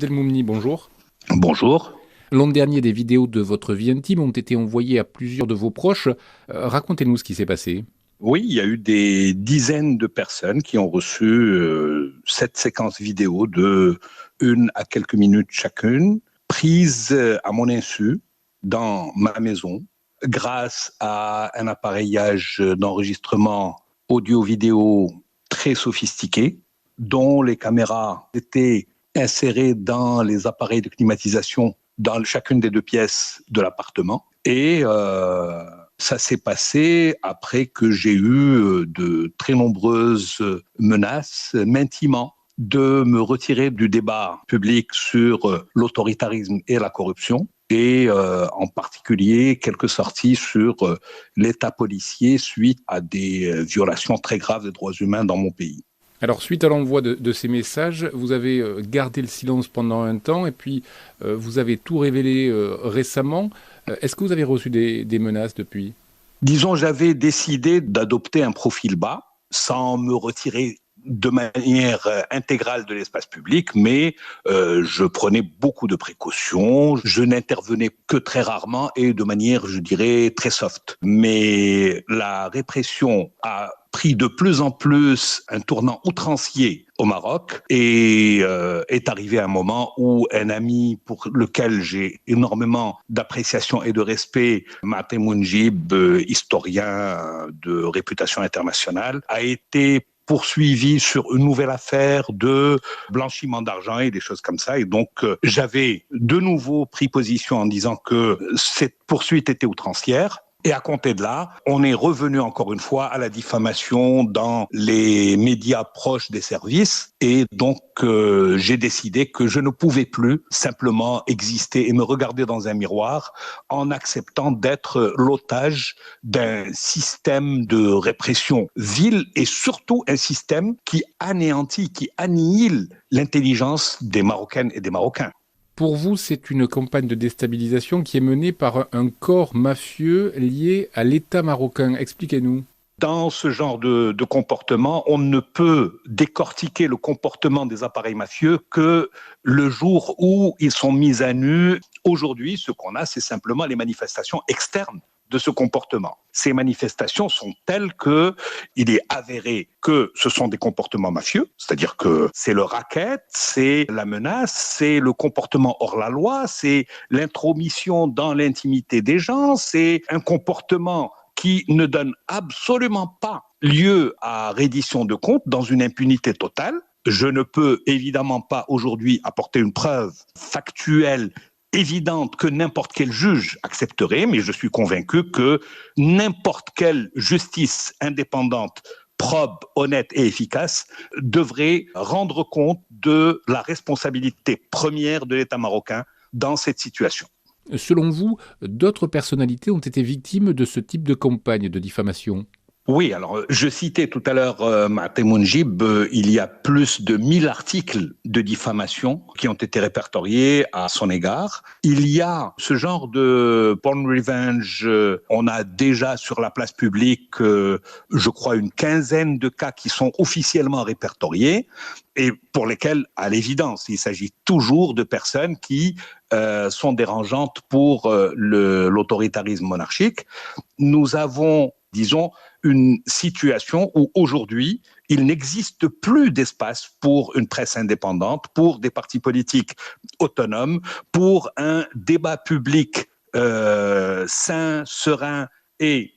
Delmoumni, bonjour. Bonjour. L'an dernier, des vidéos de votre vie intime ont été envoyées à plusieurs de vos proches. Racontez-nous ce qui s'est passé. Oui, il y a eu des dizaines de personnes qui ont reçu cette séquence vidéo de 1 à quelques minutes chacune, prise à mon insu dans ma maison, grâce à un appareillage d'enregistrement audio-vidéo très sophistiqué, dont les caméras étaient insérées dans les appareils de climatisation dans chacune des deux pièces de l'appartement. Et ça s'est passé après que j'ai eu de très nombreuses menaces, m'intimant de me retirer du débat public sur l'autoritarisme et la corruption, et en particulier quelques sorties sur l'état policier suite à des violations très graves des droits humains dans mon pays. Alors, suite à l'envoi de ces messages, vous avez gardé le silence pendant un temps et puis vous avez tout révélé récemment. Est-ce que vous avez reçu des menaces depuis? Disons, j'avais décidé d'adopter un profil bas, sans me retirer de manière intégrale de l'espace public, mais je prenais beaucoup de précautions, je n'intervenais que très rarement et de manière, je dirais, très soft. Mais la répression a pris de plus en plus un tournant outrancier au Maroc et est arrivé un moment où un ami pour lequel j'ai énormément d'appréciation et de respect, Maté Mounjib, historien de réputation internationale, a été poursuivi sur une nouvelle affaire de blanchiment d'argent et des choses comme ça. Et donc, j'avais de nouveau pris position en disant que cette poursuite était outrancière. Et à compter de là, on est revenu encore une fois à la diffamation dans les médias proches des services. Et donc, j'ai décidé que je ne pouvais plus simplement exister et me regarder dans un miroir en acceptant d'être l'otage d'un système de répression vil et surtout un système qui anéantit, qui annihile l'intelligence des Marocaines et des Marocains. Pour vous, c'est une campagne de déstabilisation qui est menée par un corps mafieux lié à l'État marocain. Expliquez-nous. Dans ce genre de comportement, on ne peut décortiquer le comportement des appareils mafieux que le jour où ils sont mis à nu. Aujourd'hui, ce qu'on a, c'est simplement les manifestations externes de ce comportement. Ces manifestations sont telles que il est avéré que ce sont des comportements mafieux, c'est-à-dire que c'est le racket, c'est la menace, c'est le comportement hors la loi, c'est l'intromission dans l'intimité des gens, c'est un comportement qui ne donne absolument pas lieu à reddition de comptes dans une impunité totale. Je ne peux évidemment pas aujourd'hui apporter une preuve factuelle évidente que n'importe quel juge accepterait, mais je suis convaincu que n'importe quelle justice indépendante, probe, honnête et efficace devrait rendre compte de la responsabilité première de l'État marocain dans cette situation. Selon vous, d'autres personnalités ont été victimes de ce type de campagne de diffamation? Oui, alors je citais tout à l'heure Maté Mounjib, il y a plus de 1 000 articles de diffamation qui ont été répertoriés à son égard. Il y a ce genre de porn revenge, on a déjà sur la place publique, je crois, une quinzaine de cas qui sont officiellement répertoriés et pour lesquels, à l'évidence, il s'agit toujours de personnes qui sont dérangeantes pour l'autoritarisme monarchique. Nous avons, disons, une situation où aujourd'hui, il n'existe plus d'espace pour une presse indépendante, pour des partis politiques autonomes, pour un débat public sain, serein et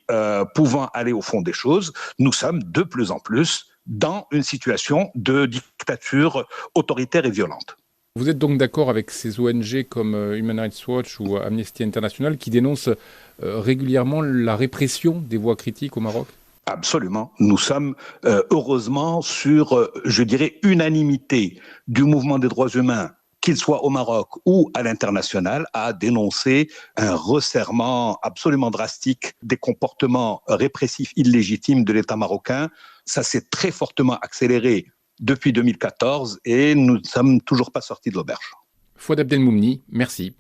pouvant aller au fond des choses. Nous sommes de plus en plus dans une situation de dictature autoritaire et violente. Vous êtes donc d'accord avec ces ONG comme Human Rights Watch ou Amnesty International qui dénoncent régulièrement la répression des voix critiques au Maroc? Absolument. Nous sommes heureusement sur, je dirais, unanimité du mouvement des droits humains, qu'il soit au Maroc ou à l'international, à dénoncer un resserrement absolument drastique des comportements répressifs illégitimes de l'État marocain. Ça s'est très fortement accéléré depuis 2014 et nous ne sommes toujours pas sortis de l'auberge. Fouad Abdelmoumni, merci.